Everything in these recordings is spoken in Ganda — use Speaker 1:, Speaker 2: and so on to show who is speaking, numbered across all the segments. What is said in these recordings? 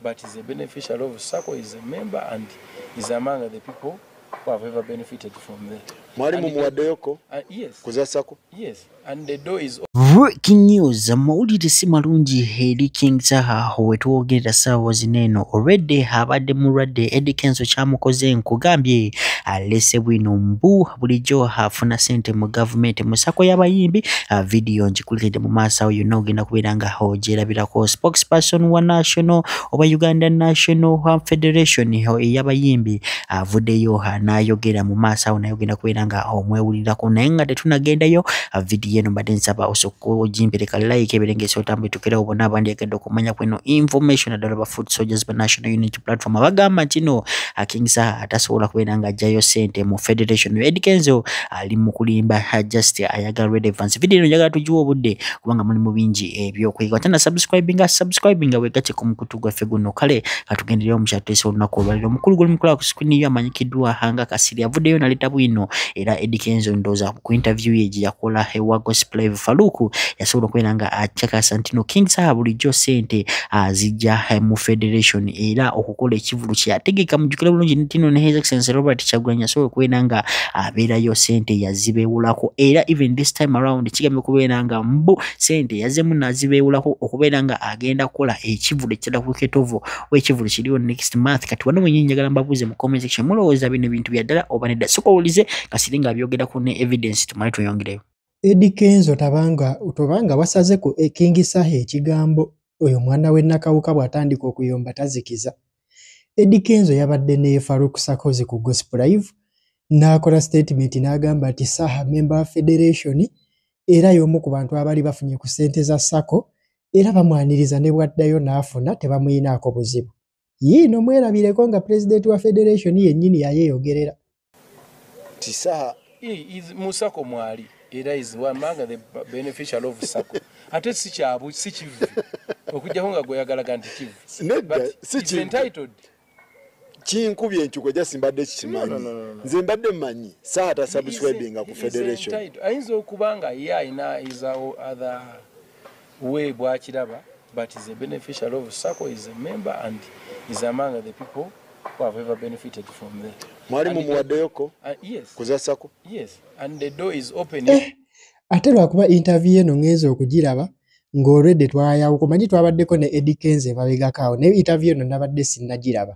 Speaker 1: but is a beneficiary of SACCO, is a member, and is among the people who have ever benefited from that.
Speaker 2: Mwalimu mwadeyoko?
Speaker 1: Yes.
Speaker 2: Kuza SACCO?
Speaker 1: Yes. And the door is
Speaker 3: Breaking news, amawulire si malungi eri King Zaha wetwogerera ssaawa zineno already abadde mulwadde Eddie Kenzo kyamukoze nkugambye alese bwino mbu bulijjo afuna ssente mu gavumenti mu SACCO y'abayimbi. Video njikuliridde mu maaso awo yonna ogenda kubeera nga ogyerabirako. Spokesperson wa National oba Uganda National Federation ey'abayimbi avuddeyo n'ayogera mu maaso awo naye ogenda kubeera nga omwewulirako naye nga tetunagendayo. Video eno mbadde nsaba okujimbireka like ebirengeso otambe tukera obona abandi agenda okumanya kweno information adala ba Foot Soldiers ba National Unity Platform abagamba kino King Zaha atasobola kubeera nga ajjayo sente mu Federation. Eddie Kenzo ali mu kulimba just ayagala relevance. Video eno njagala tugiwa obudde kubanga muli mu bingi ebyokuyiga. Tana subscribing wegache ku mukutu gwaffe guno kale katugenderera omushateso olunaku olwaliro omukulu guli mukula ku screen yo amanyikiddwa hanga kasiri avuddeyo naleta bwino era Eddie Kenzo ndoza ku interview ye yakola hewa gospel Faluku yasobola okubeera nga achakasa nti no King Zaha bulijjo sente azijja mu Federation era okukola ekivulu kye yategeka mujjukira bulungi ntino ne His Excellency Robert Kyagulanyi yasobola okubeera nga abeerayo sente yazibeewulako era even this time around kigambe kubeera nga mbu sente yazemu nazibeewulako okubeera nga agenda kukola ekivulu ekitala ku ketovo w'ekivulu kiriwo next month. Kati wano mwenye njagala mbabuuze mu comment section mulowooza bino bintu bya ddala oba nedda sokowulize kasiringa abyogerako ne evidence tumale tuyongereyo.
Speaker 4: Eddie Kenzo tobanga wasaze ku King Zaha ekigambo oyo mwana we Nakawuka bw'atandika okuyomba tazikiza. Eddie Kenzo yabadde ne Faruku Sakozi ku Gospel Live n'akola statement n'agamba ati Zaha member Federation era y'omu ku bantu abali bafunye ku ssente za SACCO era bamwaniriza ne bwaddayo n'afuna tebamuyinaako buzibu. Yiino mwerabireko nga president wa Federation yennyini yayeeyogerera.
Speaker 2: Zaha
Speaker 1: is Musako mwali. Era is one among the beneficial of SACCO. Ate si kyabu si kivu. Okujjaho nga gweyagala nti kivu. But is entitled.
Speaker 2: Kinkubye enchuko jasimbadde kimanyi. Nze mbadde mmanyi. Zaha ta subscribing ku Federation.
Speaker 1: Ayinza okubanga ina is other way bwakiraba, but is a beneficial of SACCO, is a member, and is among the people who have ever benefited from that.
Speaker 2: Mwalimu mwadeyoko?
Speaker 1: Yes.
Speaker 2: Kuza SACCO?
Speaker 1: Yes. And the door is open.
Speaker 4: Ate lwakuba interview eno ngenza okugiraba ng'olwedde twayawo kumanyi twabaddeko ne Eddie Kenzo babegakaawo ne interview eno nabadde sinnagiraba.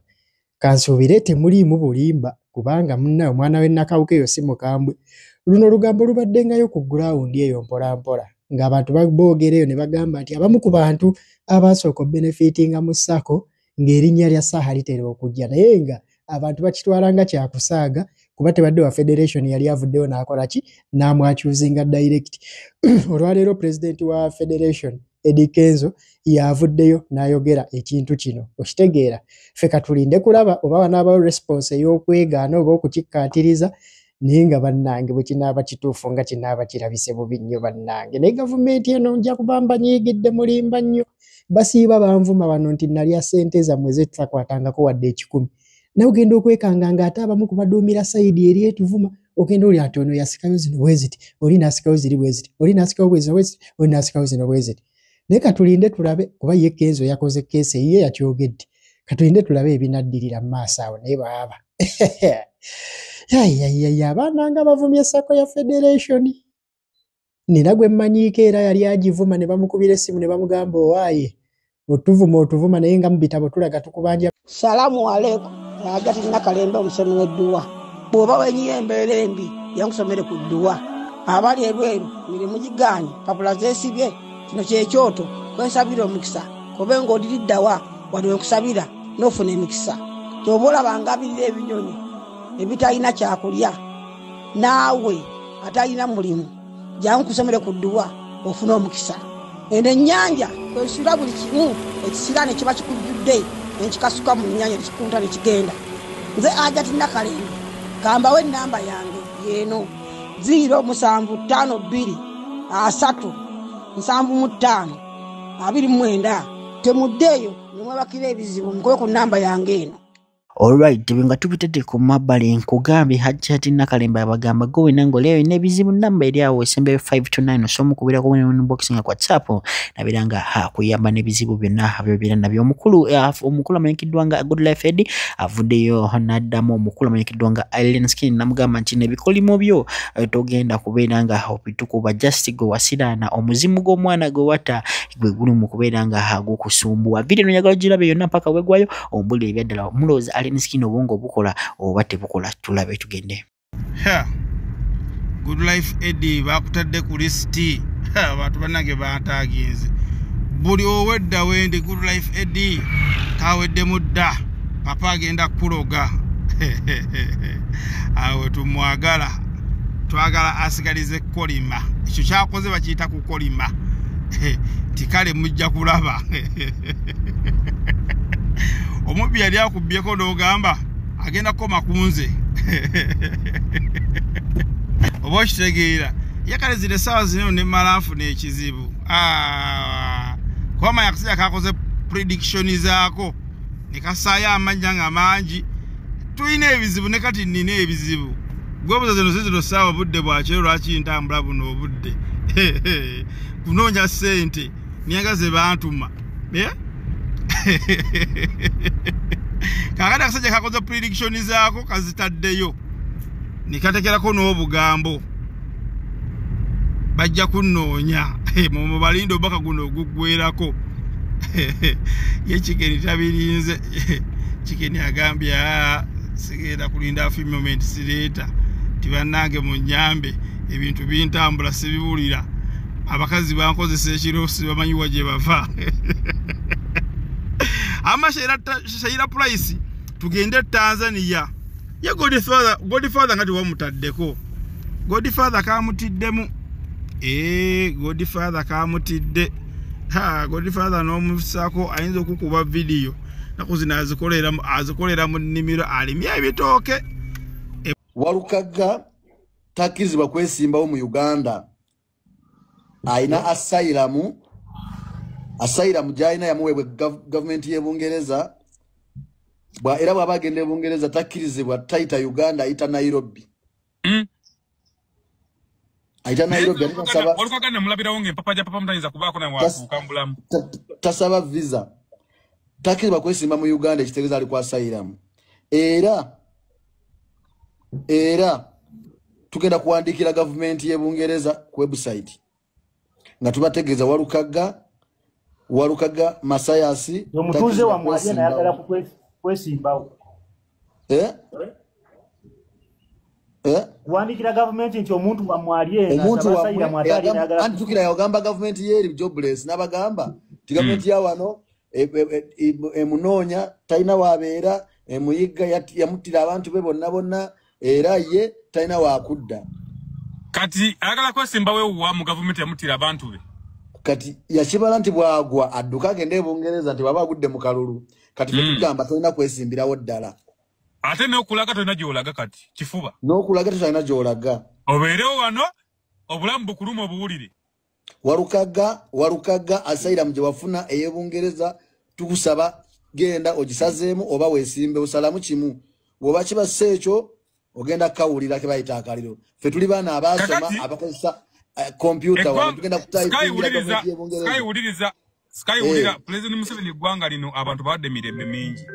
Speaker 4: Kansuubire temuliimu bulimba kubanga munnaye omwana we Nakawuka eyo si mukambwe. Luno olugambo lubaddengayo ku ground eyo mpola mpola ng'abantu boogera eyo ne bagamba nti abamu ku bantu abasooka benefitinga mu SACCO ng'erinnya lya Zaha litera okujja naye nga abantu bakitwala nga kyakusaaga kuba tebadde wa Federation yali avuddeyo n'akola ki n'amwakyuzinga direct. Olwaleero president wa Federation Eddie Kenzo yavuddeyo n'ayogera ekintu kino okitegeera ffe katulinde kulaba oba wanaabawo response ey'okwegaana oba okukikkaatiriza naye nga bannange bwe kinaaba kituufu nga kinaaba kirabise bubi nnyo bannange naye gavumenti eno nja kuba mbanyiigidde mulimba nnyo basiiba banvuma bano nti nalya ssente zammwe ze tutakwatangako wadde 10 naye ogenda okwekanga ng'ate abamu kubaduumira sayidi eri etuvuma ogenda oli ati ono yasikayo zino bweziti oli n'asikayo ziri bweziti oli n'asikayo bwezino bweziti oli n'asikayo zino bweziti naye katulinde tulabe kuba ye Kenzo yakoze keesi ye yakyogedde katulinde tulabe ebinaddirira mu maaso awo naye baaba abaana nga bavumye SACCO ya Federation nina gwe mmanyiiko era yali agivuma ne bamukubira essimu ne bamugamba owaaye otuvuma naye nga mu bitabo tulaga tukubanja.
Speaker 5: Salamu alaikum agati nakalembe omusomi w'edduwa bw'oba wenyiye embeera embi yankusomere ku dduwa abali ebweru mirimu gigaanyi papula zeesibye kino kyekyoto kwesabira omukisa kobe ng'odiriddawa wali wenkusabira n'ofuna emikisa kyoba olabanga abirira ebinyonyi ebitalina kyakulya naawe atalina mulimu jangu kusomere ku dduwa ofuna omukisa eno ennyanja kwesula buli kimu ekisira ne kiba kikujjudde nekikasuka mu nnyanja nekikunta nekigenda nze Agati Nakalembe gambawo ennamba yange yeeno 072 375 temuddeeyo nemwebakira ebizibu mukobe ku nnamba yange eno.
Speaker 3: Alright, nga tubitedde ku mabbali nkugambye Hajjati Nakalemba abagamba gowe nango leo nebizibu namba eri awo esembe 529 osomu kubira ku inbox nga WhatsApp nabiranga kuyamba nebizibu byonna abyo nabyo omukulu amanyikiddwa nga Good Life Ed avuddeyo n'addamu omukulu amanyikiddwa nga Island Skin namugamba nti nebikolimo byo togenda kubeera nga opitukuba just go wasirana omuzimu gw'omwana gwe wata gwe guli mu kubeera nga hagukusumbuwa video no yagala girabe yonna mpaka wegwayo ombuli ebyaddala omuloza Island Skin obwongo bukola oba tebukola tulabe tugende.
Speaker 6: Good Life Ed bakutadde ku listi abantu bannange bataginze buli owedda wende Good Life Ed kawedde mudda papa agenda kuloga awe tumwagala twagala asigalize kolima ekyo kyakoze bakiyita ku kolima tikale mujja kulaba omubbi yali akubyeko n'ogamba agenda kukoma kunze oba okitegeera yakale zire essaawa zino ne malafu n'ekizibu kwama yakasija kakoze prediction zaako ne kasaayo amanya nga mangi tulina ebizibu ne kati nnina ebizibu gwebuza zino ssaawa budde bwakiro lwaki ntambula buno obudde kunoonya ssente niyaga ze bantuma kakati akasajja kakoze prediction zaako kazitaddeyo nikatekerako n'obugambo bajja kunoonya mu balindo baka guno ogugwerako ye Chikeni tabirinze Chikeni agambye sigenda kulinda a few moments later tibannange mu nyambe ebintu bintambula sibibulira abakazi bankozesa ekiro sibamanyi waje bava ama Shaira Price tugende Tanzania ya Godfather ngati wamutaddeko Godfather kamutiddemu Godfather kamutidde Godfather n'omusako ayinza okukuba video nakuzina azikolera mu nnimiro alimya ebitooke
Speaker 2: Walukaga takirizibwa kwesimbawo mu Uganda aina asylum jaina yamuwebwe government ye Bungereza era bwabagende Bungereza takirizibwa taita Uganda aita Nairobi aita Nairobi saba
Speaker 7: Walukaga namulabira wonge papa mutayinza kubaako na wakambulamu
Speaker 2: tasaba visa takirizibwa kwesimba mu Uganda ekitegeeza ali kwa asylum era tugenda kuwandikira government ye Bungereza ku website nga tubategeeza Walukaga Masayasi
Speaker 8: omutuze wa mwaliye na yagala kwesimbawo kuwandikira government nti omuntu wa mwaliye na sabasayira mwatali yagala
Speaker 2: antukira yagamba government yeri jobless nabagamba ti government ya wano emunoonya talina wabeera emuyiga yamutira abantu be bonna era ye talina wakudda
Speaker 7: kati agala kwesimba wewa mu government yamutira abantu be
Speaker 2: kati yakibala nti bwagwa adduka agende e Bungereza nti baba agudde mu kalulu kati tugamba talina kwesimbirawo ddala
Speaker 7: ate n'okulaga talina gy'olaga kati kifuba
Speaker 2: n'okulaga talina gy'olaga
Speaker 7: obeerewo wano obulamu bukuluma obuwulire
Speaker 2: Walukaga asylum gye wafuna ey'e Bungereza tukusaba genda ogisazeemu oba weesimbe osalamu kimu bw'oba kibassa ekyo ogenda kawulira ke bayita akaliro ffe tuli baana abaasoma abakozesa computer wano tugenda
Speaker 7: Sky wuliriza President Museveni eggwanga lino abantu bawadde mirembe mingi